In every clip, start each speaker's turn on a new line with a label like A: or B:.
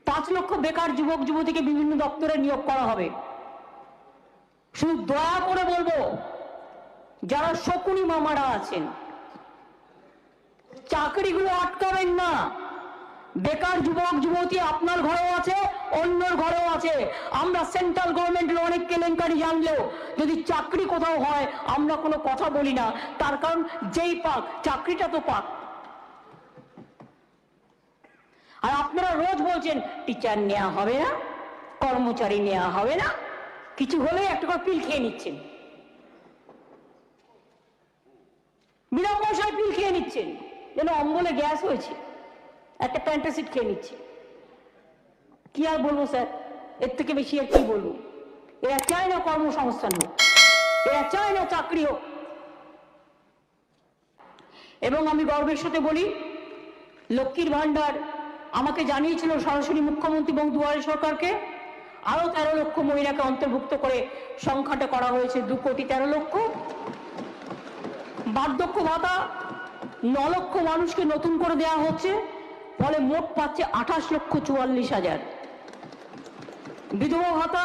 A: 5 লক্ষ বেকার যুবক যুবতীকে বিভিন্ন দপ্তরে নিয়োগ করা হবে। শুধু দয়া করে বলবো, যারা শকুনি মামারা আছেন, চাকরিগুলো আটকাবেন না। বেকার যুবক যুবতী আপনার ঘরেও আছে, অন্যর ঘরেও আছে। আমরা সেন্ট্রাল গভর্নমেন্টের অনেক কেলেঙ্কারি জানলেও যদি চাকরি কোথাও হয় আমরা কোনো কথা বলি না, তার কারণ যেই পাক চাকরিটা তো পাক। আর আপনারা রোজ বলছেন টিচার নেওয়া হবে না, কর্মচারী নেওয়া হবে না, কিছু হলে একটা করে পিল খেয়ে নিচ্ছেন, বিনা পয়সায় পিল খেয়ে নিচ্ছেন, যেন অম্বলে গ্যাস হয়েছে, একটা প্যান্টাসিড খেয়ে নিচ্ছে। কি আর বলবো স্যার, এর থেকে বেশি আর কি বলবো। এরা চায় না কর্মসংস্থান হোক, এরা চায় না চাকরি হোক। এবং আমি গর্বের সাথে বলি, লক্ষ্মীর ভান্ডার আমাকে জানিয়েছিল সরাসরি মুখ্যমন্ত্রী এবং দুয়ারে সরকারকে, আরো 13 লক্ষ মহিলাকে অন্তর্ভুক্ত করে সংখ্যাটা করা হয়েছে 2,13,00,000। বার্ধক্য ভাতা 9 লক্ষ মানুষকে নতুন করে দেওয়া হচ্ছে, ফলে মোট পাচ্ছে 28,44,000। বিধবা ভাতা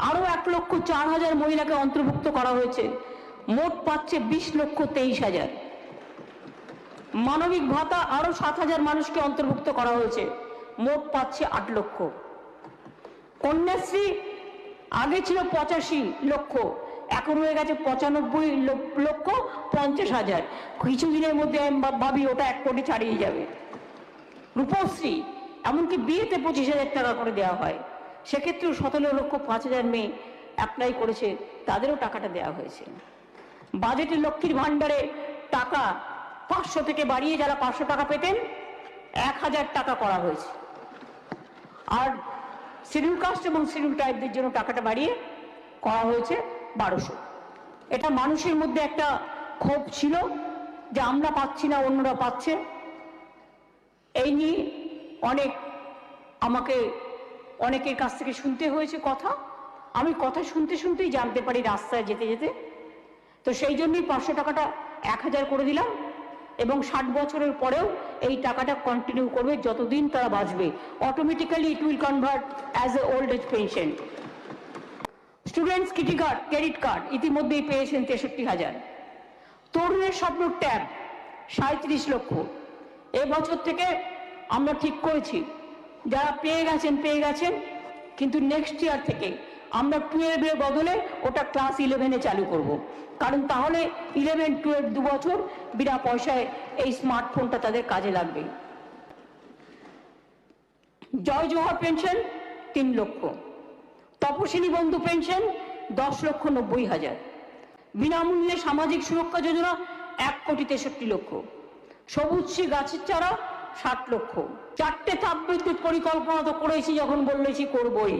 A: আরো 1,04,000 মহিলাকে অন্তর্ভুক্ত করা হয়েছে, মোট পাচ্ছে 20,23,000। মানবিক ভাতা আরো 7,000 মানুষকে অন্তর্ভুক্ত করা হয়েছে, মোট পাচ্ছে 8 লক্ষ। কন্যাশ্রী আগে ছিল 85 লক্ষ, এখন হয়ে গেছে 95,50,000। কিছুদিনের মধ্যে আমি ভাবি ওটা 1 কোটি ছাড়িয়ে যাবে। রূপশ্রী এমনকি বিয়েতে 25,000 টাকা করে দেওয়া হয়, সেক্ষেত্রেও 17,05,000 মেয়ে অ্যাপ্লাই করেছে, তাদেরও টাকাটা দেওয়া হয়েছে। বাজেটে লক্ষ্মীর ভান্ডারে টাকা 500 থেকে বাড়িয়ে যারা 500 টাকা পেতেন 1,000 টাকা করা হয়েছে। আর শিডিউল কাস্ট এবং শিডিউল ট্রাইবদের জন্য টাকাটা বাড়িয়ে করা হয়েছে 1200। এটা মানুষের মধ্যে একটা ক্ষোভ ছিল যে আমরা পাচ্ছি না, অন্যরা পাচ্ছে। এই নিয়ে আমাকে অনেকের কাছ থেকে শুনতে হয়েছে কথা। আমি কথা শুনতে শুনতেই জানতে পারি রাস্তায় যেতে যেতে। তো সেই জন্যই 500 টাকাটা 1,000 করে দিলাম, এবং 60 বছরের পরেও এই টাকাটা কন্টিনিউ করবে যতদিন তারা বাঁচবে। Automatically it will convert as a old age pension. Students credit card ইতিমধ্যেই পেয়েছেন 63,000। তরুণের স্বপ্ন ট্যাব 37 লক্ষ। এবছর থেকে আমরা ঠিক করেছি যারা পেয়ে গেছেন, কিন্তু নেক্সট ইয়ার থেকে আমরা 12-এর বদলে ওটা ক্লাস 11-এ চালু করব। কারণ তাহলে 11-12 2 বছর বিনা পয়সায় এই স্মার্টফোনটা তাদের কাজে লাগবে। জয় জোহার পেনশন 3 লক্ষ। তপশিলি বন্ধু পেনশন 10,90,000। বিনামূল্যে সামাজিক সুরক্ষা যোজনা 1,63,00,000। সবুজশ্রী গাছের চারা 60 লক্ষ। 4টে তাপবিদ্যুৎ পরিকল্পনা তো করেছি, যখন বলেছি করবই।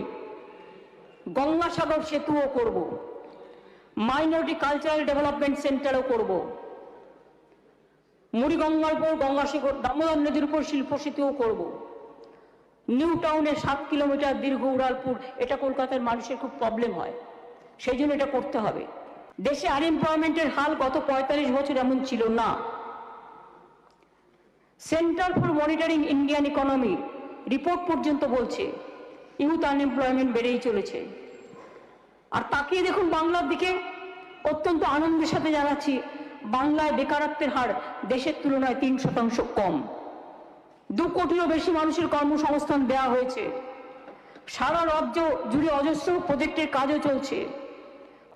A: গঙ্গাসাগর সেতুও করব, মাইনরিটি কালচারাল ডেভেলপমেন্ট সেন্টারও করব, মুড়িগঙ্গার উপর গঙ্গাসাগর দামোদর নদীর উপর শিল্প সেতুও করব, নিউ টাউনের 7 কিলোমিটার দীর্ঘ উড়ালপুর, এটা কলকাতার মানুষের খুব প্রবলেম হয়, সেই জন্য এটা করতে হবে। দেশে আনএমপ্লয়মেন্টের হাল গত 45 বছর এমন ছিল না। Centre for monitoring Indian economy report পর্যন্ত বলছে ইউথ আনএমপ্লয়মেন্ট বেড়েই চলেছে। আর তাকিয়ে দেখুন বাংলার দিকে, অত্যন্ত আনন্দের সাথে জানাচ্ছি বাংলায় বেকারত্বের হার দেশের তুলনায় 3% কম। 2 কোটিরও বেশি মানুষের কর্মসংস্থান দেওয়া হয়েছে। সারা রাজ্য জুড়ে অজস্র প্রজেক্টের কাজও চলছে,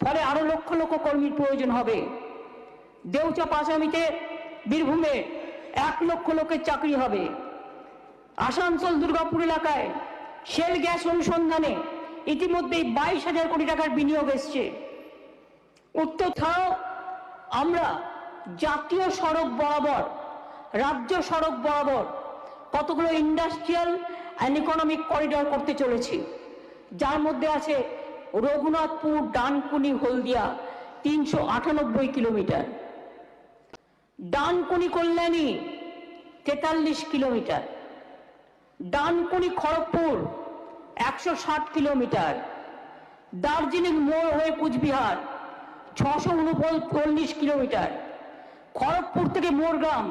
A: ফলে আরো লক্ষ লক্ষ কর্মীর প্রয়োজন হবে। দেউচা পাঁচামিতে বীরভূমে 1 লক্ষ লোকের চাকরি হবে। আসানসোল দুর্গাপুর এলাকায় শেল গ্যাস অনুসন্ধানে ইতিমধ্যেই 22,000 কোটি টাকার বিনিয়োগ এসছে। উত্তর ছাড়াও আমরা জাতীয় সড়ক বরাবর, রাজ্য সড়ক বরাবর কতগুলো ইন্ডাস্ট্রিয়াল অ্যান্ড ইকোনমিক করিডর করতে চলেছি, যার মধ্যে আছে রঘুনাথপুর ডানকুনি হলদিয়া 398 kilometre, Dankuni Kalyani 43 kilometre, Dankuni Kharagpur 160 kilometre, Darjeeling মোড় হয়ে কুচবিহার 639 কিলোমিটার, খড়গপুর থেকে মোরগ্রাম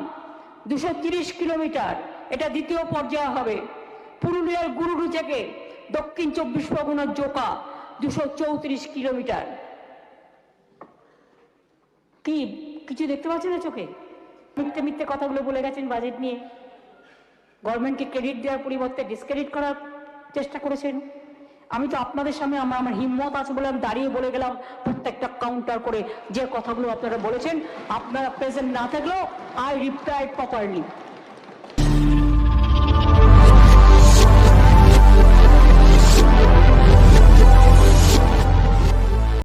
A: 230 কিলোমিটার, এটা দ্বিতীয় পর্যায়ে হবে। পুরুলিয়ার গুরুডু থেকে দক্ষিণ 24 পরগনার জোকা 234 কিলোমিটার। কি কিছু দেখতে পাচ্ছেন না চোখে? মিথ্যে মিথ্যে কথাগুলো বলে গেছেন বাজেট নিয়ে, গভর্নমেন্টকে ক্রেডিট দেওয়ার পরিবর্তে ডিসক্রেডিট করার চেষ্টা করেছেন। আমি তো আপনাদের সামনে আমার হিম্মত আছে বলে আমি দাঁড়িয়ে বলে গেলাম প্রত্যেকটা কাউন্টার করে যে কথাগুলো আপনারা বলেছেন। আপনারা প্রেজেন্ট না থাকলেও আই রিপ্লাইড প্রপারলি।